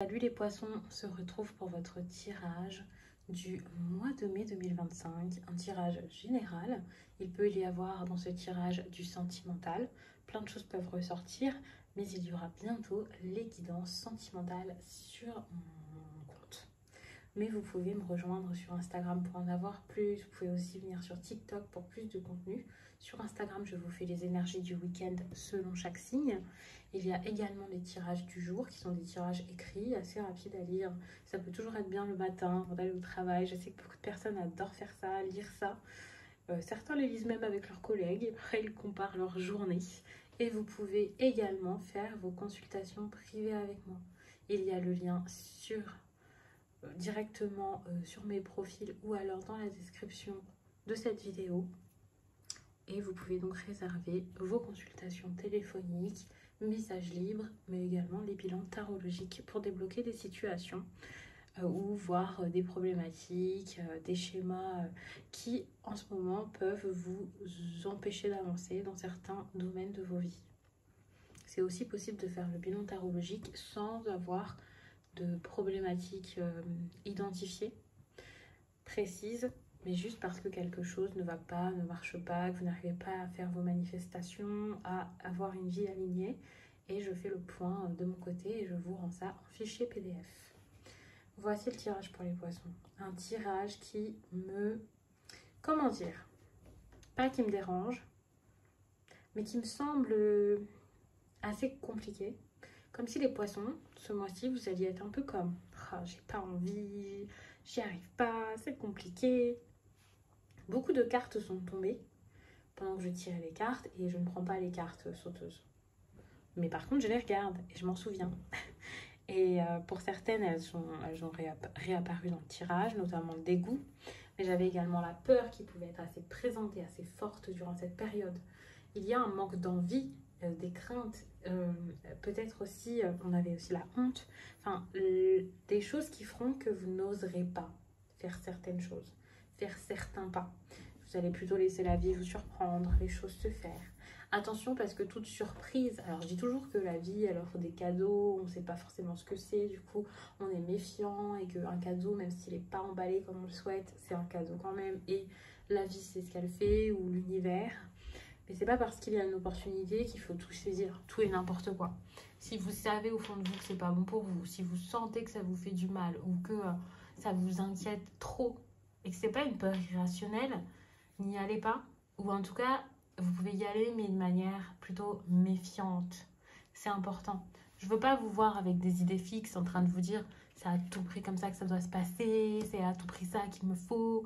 Salut les poissons, on se retrouve pour votre tirage du mois de mai 2025, un tirage général. Il peut y avoir dans ce tirage du sentimental, plein de choses peuvent ressortir, mais il y aura bientôt les guidances sentimentales sur mon compte. Mais vous pouvez me rejoindre sur Instagram pour en avoir plus, vous pouvez aussi venir sur TikTok pour plus de contenu. Sur Instagram, je vous fais les énergies du week-end selon chaque signe. Il y a également les tirages du jour qui sont des tirages écrits, assez rapides à lire. Ça peut toujours être bien le matin, avant d'aller au travail. Je sais que beaucoup de personnes adorent faire ça, lire ça. Certains les lisent même avec leurs collègues et après ils comparent leur journée. Et vous pouvez également faire vos consultations privées avec moi. Il y a le lien directement sur mes profils ou alors dans la description de cette vidéo. Et vous pouvez donc réserver vos consultations téléphoniques, messages libres, mais également les bilans tarologiques pour débloquer des situations ou voir des problématiques, des schémas qui en ce moment peuvent vous empêcher d'avancer dans certains domaines de vos vies. C'est aussi possible de faire le bilan tarologique sans avoir de problématiques identifiées, précises, mais juste parce que quelque chose ne va pas, ne marche pas, que vous n'arrivez pas à faire vos manifestations, à avoir une vie alignée. Et je fais le point de mon côté et je vous rends ça en fichier PDF. Voici le tirage pour les poissons. Un tirage qui me... Comment dire? Pas qui me dérange, mais qui me semble assez compliqué. Comme si les poissons, ce mois-ci, vous alliez être un peu comme « j'ai pas envie, j'y arrive pas, c'est compliqué ». Beaucoup de cartes sont tombées pendant que je tirais les cartes et je ne prends pas les cartes sauteuses. Mais par contre, je les regarde et je m'en souviens. Et pour certaines, elles ont réapparu dans le tirage, notamment le dégoût. Mais j'avais également la peur qui pouvait être assez présente et assez forte durant cette période. Il y a un manque d'envie, des craintes, peut-être aussi, on avait aussi la honte. Enfin, des choses qui feront que vous n'oserez pas faire certaines choses, faire certains pas. Vous allez plutôt laisser la vie vous surprendre, les choses se faire. Attention parce que toute surprise, alors je dis toujours que la vie elle offre des cadeaux, on ne sait pas forcément ce que c'est, du coup on est méfiant et qu'un cadeau, même s'il n'est pas emballé comme on le souhaite, c'est un cadeau quand même et la vie c'est ce qu'elle fait ou l'univers. Mais c'est pas parce qu'il y a une opportunité qu'il faut tout saisir, tout et n'importe quoi. Si vous savez au fond de vous que c'est pas bon pour vous, si vous sentez que ça vous fait du mal ou que ça vous inquiète trop et que c'est pas une peur irrationnelle, n'y allez pas, ou en tout cas vous pouvez y aller mais de manière plutôt méfiante. C'est important. Je veux pas vous voir avec des idées fixes en train de vous dire c'est à tout prix comme ça que ça doit se passer, c'est à tout prix ça qu'il me faut,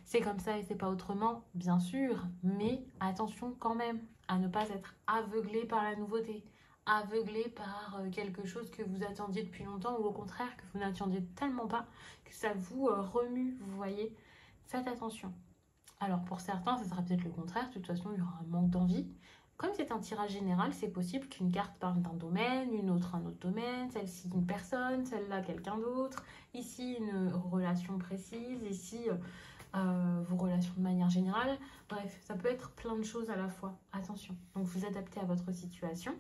c'est comme ça et c'est pas autrement, bien sûr, mais attention quand même à ne pas être aveuglé par la nouveauté, aveuglé par quelque chose que vous attendiez depuis longtemps ou au contraire que vous n'attendiez tellement pas que ça vous remue, vous voyez. Faites attention. Alors pour certains, ce sera peut-être le contraire, de toute façon il y aura un manque d'envie. Comme c'est un tirage général, c'est possible qu'une carte parle d'un domaine, une autre un autre domaine, celle-ci une personne, celle-là quelqu'un d'autre, ici une relation précise, ici vos relations de manière générale. Bref, ça peut être plein de choses à la fois, attention. Donc vous adaptez à votre situation.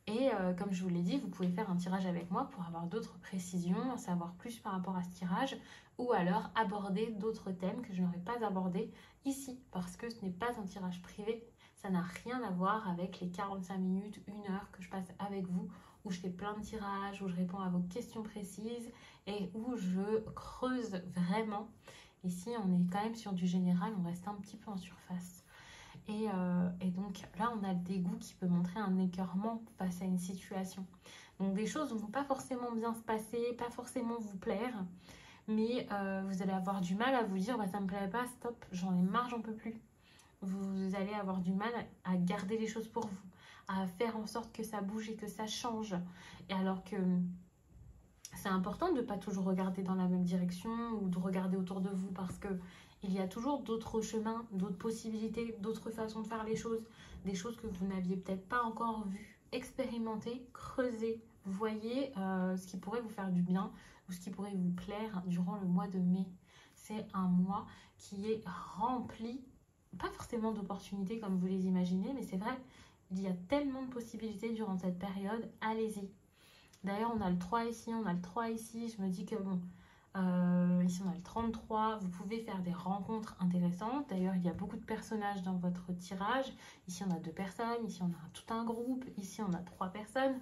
Et comme je vous l'ai dit, vous pouvez faire un tirage avec moi pour avoir d'autres précisions, en savoir plus par rapport à ce tirage, ou alors aborder d'autres thèmes que je n'aurais pas abordés ici, parce que ce n'est pas un tirage privé, ça n'a rien à voir avec les 45 minutes, 1 heure que je passe avec vous, où je fais plein de tirages, où je réponds à vos questions précises et où je creuse vraiment. Ici, on est quand même sur du général, on reste un petit peu en surface. Et donc là, on a le dégoût qui peut montrer un écœurement face à une situation. Donc des choses ne vont pas forcément bien se passer, pas forcément vous plaire, mais vous allez avoir du mal à vous dire bah, ça me plaît pas, stop, j'en ai marre, j'en peux plus. Vous allez avoir du mal à garder les choses pour vous, à faire en sorte que ça bouge et que ça change. Et alors que c'est important de ne pas toujours regarder dans la même direction ou de regarder autour de vous parce que il y a toujours d'autres chemins, d'autres possibilités, d'autres façons de faire les choses, des choses que vous n'aviez peut-être pas encore vues, expérimentées, creusées. Vous voyez ce qui pourrait vous faire du bien ou ce qui pourrait vous plaire durant le mois de mai. C'est un mois qui est rempli, pas forcément d'opportunités comme vous les imaginez, mais c'est vrai, il y a tellement de possibilités durant cette période, allez-y. D'ailleurs, on a le 3 ici, on a le 3 ici. Je me dis que bon, ici on a le 33. Vous pouvez faire des rencontres intéressantes. D'ailleurs, il y a beaucoup de personnages dans votre tirage. Ici, on a 2 personnes. Ici, on a tout un groupe. Ici, on a 3 personnes.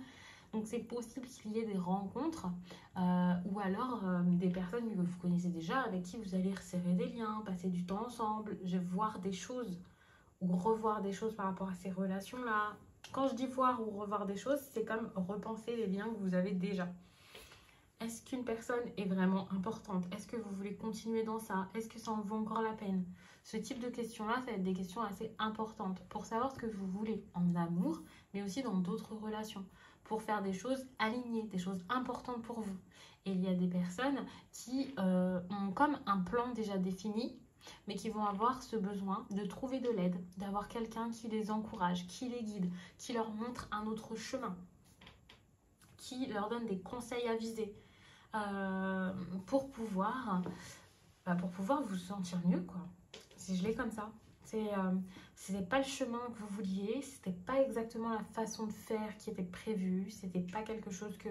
Donc, c'est possible qu'il y ait des rencontres ou alors des personnes que vous connaissez déjà avec qui vous allez resserrer des liens, passer du temps ensemble, voir des choses ou revoir des choses par rapport à ces relations-là. Quand je dis voir ou revoir des choses, c'est comme repenser les liens que vous avez déjà. Est-ce qu'une personne est vraiment importante? Est-ce que vous voulez continuer dans ça? Est-ce que ça en vaut encore la peine? Ce type de questions-là, ça va être des questions assez importantes pour savoir ce que vous voulez en amour, mais aussi dans d'autres relations, pour faire des choses alignées, des choses importantes pour vous. Et il y a des personnes qui ont comme un plan déjà défini, mais qui vont avoir ce besoin de trouver de l'aide, d'avoir quelqu'un qui les encourage, qui les guide, qui leur montre un autre chemin, qui leur donne des conseils avisés. Pour pouvoir vous sentir mieux, quoi. Si je l'ai comme ça. C'était pas le chemin que vous vouliez, c'était pas exactement la façon de faire qui était prévue, c'était pas quelque chose que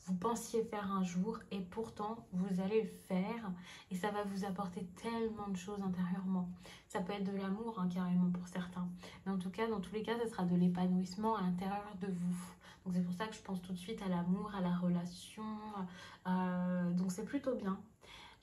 vous pensiez faire un jour et pourtant vous allez le faire et ça va vous apporter tellement de choses intérieurement. Ça peut être de l'amour hein, carrément pour certains, mais en tout cas dans tous les cas ça sera de l'épanouissement à l'intérieur de vous. Donc c'est pour ça que je pense tout de suite à l'amour, à la relation, donc c'est plutôt bien.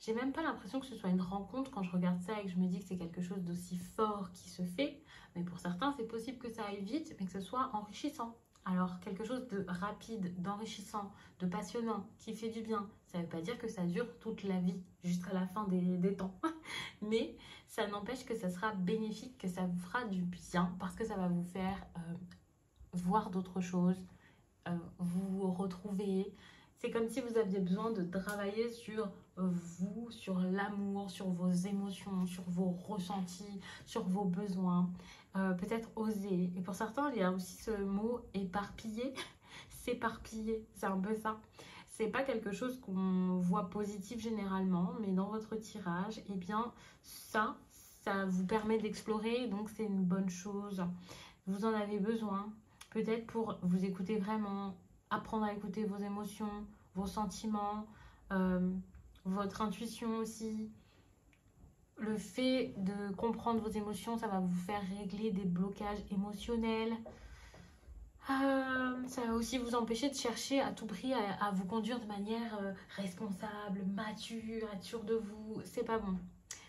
J'ai même pas l'impression que ce soit une rencontre quand je regarde ça et que je me dis que c'est quelque chose d'aussi fort qui se fait. Mais pour certains, c'est possible que ça aille vite, mais que ce soit enrichissant. Alors, quelque chose de rapide, d'enrichissant, de passionnant, qui fait du bien. Ça ne veut pas dire que ça dure toute la vie, jusqu'à la fin des temps. Mais ça n'empêche que ça sera bénéfique, que ça vous fera du bien, parce que ça va vous faire voir d'autres choses, vous retrouver. C'est comme si vous aviez besoin de travailler sur vous, sur l'amour, sur vos émotions, sur vos ressentis, sur vos besoins. Peut-être oser. Et pour certains, il y a aussi ce mot éparpillé. S'éparpiller, c'est un peu ça. C'est pas quelque chose qu'on voit positif généralement, mais dans votre tirage, eh bien, ça vous permet d'explorer, donc c'est une bonne chose. Vous en avez besoin. Peut-être pour vous écouter vraiment, apprendre à écouter vos émotions, vos sentiments, votre intuition aussi. Le fait de comprendre vos émotions, ça va vous faire régler des blocages émotionnels. Ça va aussi vous empêcher de chercher à tout prix à vous conduire de manière responsable, mature, être sûr de vous. C'est pas bon.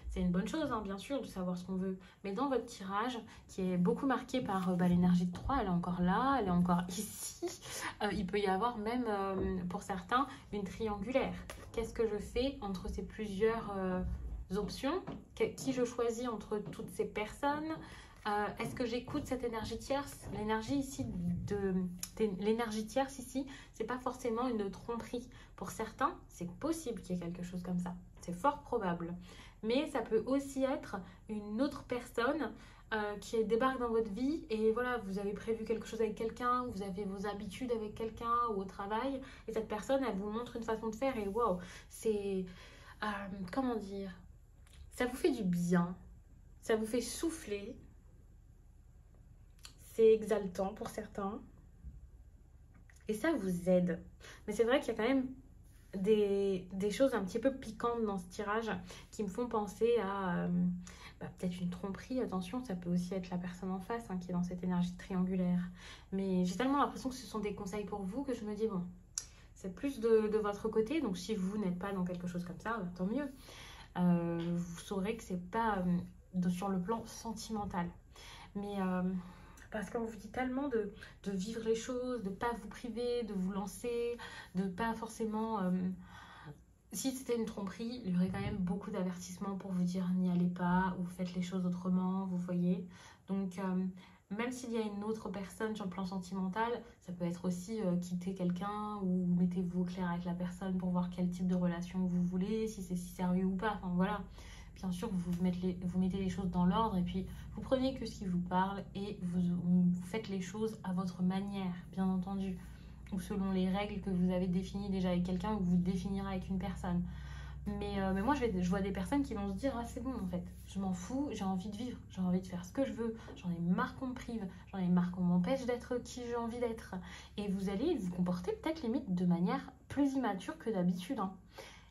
C'est une bonne chose, hein, bien sûr, de savoir ce qu'on veut. Mais dans votre tirage, qui est beaucoup marqué par l'énergie de 3, elle est encore là, elle est encore ici. Il peut y avoir même, pour certains, une triangulaire. Qu'est-ce que je fais entre ces plusieurs options? Qui je choisis entre toutes ces personnes? Est-ce que j'écoute cette énergie tierce? L'énergie ici, l'énergie tierce ici, c'est pas forcément une tromperie. Pour certains, c'est possible qu'il y ait quelque chose comme ça. C'est fort probable. Mais ça peut aussi être une autre personne qui débarque dans votre vie et voilà, vous avez prévu quelque chose avec quelqu'un, vous avez vos habitudes avec quelqu'un ou au travail et cette personne, elle vous montre une façon de faire et waouh, c'est... comment dire? Ça vous fait du bien, ça vous fait souffler, c'est exaltant pour certains et ça vous aide. Mais c'est vrai qu'il y a quand même des choses un petit peu piquantes dans ce tirage qui me font penser à peut-être une tromperie. Attention, ça peut aussi être la personne en face qui est dans cette énergie triangulaire. Mais j'ai tellement l'impression que ce sont des conseils pour vous que je me dis, bon, c'est plus de votre côté. Donc si vous n'êtes pas dans quelque chose comme ça, tant mieux. Vous saurez que c'est pas sur le plan sentimental. Mais... parce qu'on vous dit tellement de vivre les choses, de ne pas vous priver, de vous lancer, de pas forcément... si c'était une tromperie, il y aurait quand même beaucoup d'avertissements pour vous dire n'y allez pas ou faites les choses autrement, vous voyez. Donc, même s'il y a une autre personne sur le plan sentimental, ça peut être aussi quitter quelqu'un ou mettez-vous au clair avec la personne pour voir quel type de relation vous voulez, si c'est si sérieux ou pas, enfin voilà. Bien sûr, vous mettez les choses dans l'ordre et puis vous prenez que ce qui vous parle et vous faites les choses à votre manière, bien entendu, ou selon les règles que vous avez définies déjà avec quelqu'un ou que vous définirez avec une personne. Mais moi, je vois des personnes qui vont se dire, ah c'est bon en fait, je m'en fous, j'ai envie de vivre, j'ai envie de faire ce que je veux, j'en ai marre qu'on me prive, j'en ai marre qu'on m'empêche d'être qui j'ai envie d'être. Et vous allez vous comporter peut-être limite de manière plus immature que d'habitude, hein.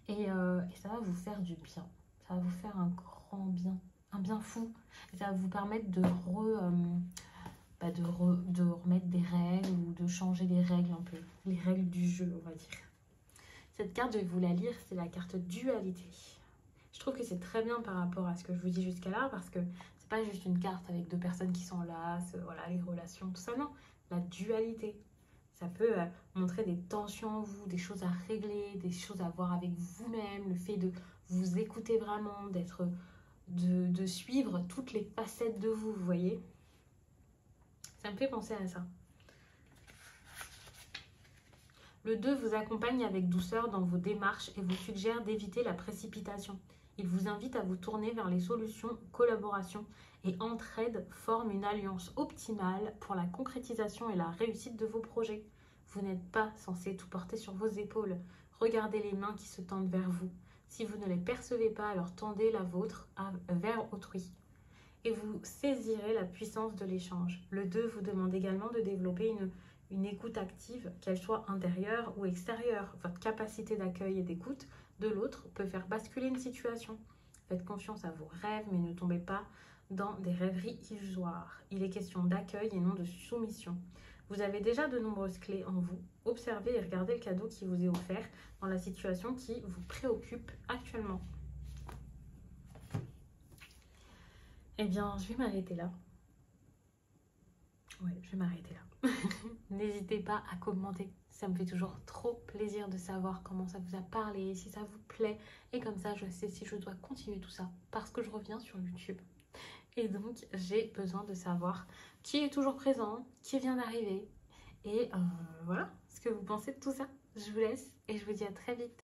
Et ça va vous faire du bien, ça va vous faire un grand bien, un bien fou. Et ça va vous permettre de remettre des règles ou de changer les règles un peu, les règles du jeu, on va dire. Cette carte, je vais vous la lire, c'est la carte dualité. Je trouve que c'est très bien par rapport à ce que je vous dis jusqu'à là, parce que c'est pas juste une carte avec deux personnes qui s'enlacent, voilà, les relations, tout ça, non. La dualité, ça peut montrer des tensions en vous, des choses à régler, des choses à voir avec vous-même, le fait de vous écouter vraiment, de suivre toutes les facettes de vous, vous voyez. Ça me fait penser à ça. Le 2 vous accompagne avec douceur dans vos démarches et vous suggère d'éviter la précipitation. Il vous invite à vous tourner vers les solutions, collaboration et entraide forment une alliance optimale pour la concrétisation et la réussite de vos projets. Vous n'êtes pas censé tout porter sur vos épaules. Regardez les mains qui se tendent vers vous. Si vous ne les percevez pas, alors tendez la vôtre vers autrui. Et vous saisirez la puissance de l'échange. Le 2 vous demande également de développer une écoute active, qu'elle soit intérieure ou extérieure. Votre capacité d'accueil et d'écoute de l'autre peut faire basculer une situation. Faites confiance à vos rêves, mais ne tombez pas dans des rêveries illusoires. Il est question d'accueil et non de soumission. Vous avez déjà de nombreuses clés en vous. Observez et regardez le cadeau qui vous est offert dans la situation qui vous préoccupe actuellement. Eh bien, je vais m'arrêter là. Ouais, je vais m'arrêter là. N'hésitez pas à commenter. Ça me fait toujours trop plaisir de savoir comment ça vous a parlé, si ça vous plaît. Et comme ça, je sais si je dois continuer tout ça. Parce que je reviens sur YouTube. Et donc, j'ai besoin de savoir qui est toujours présent, qui vient d'arriver. Et voilà, ce que vous pensez de tout ça. Je vous laisse et je vous dis à très vite.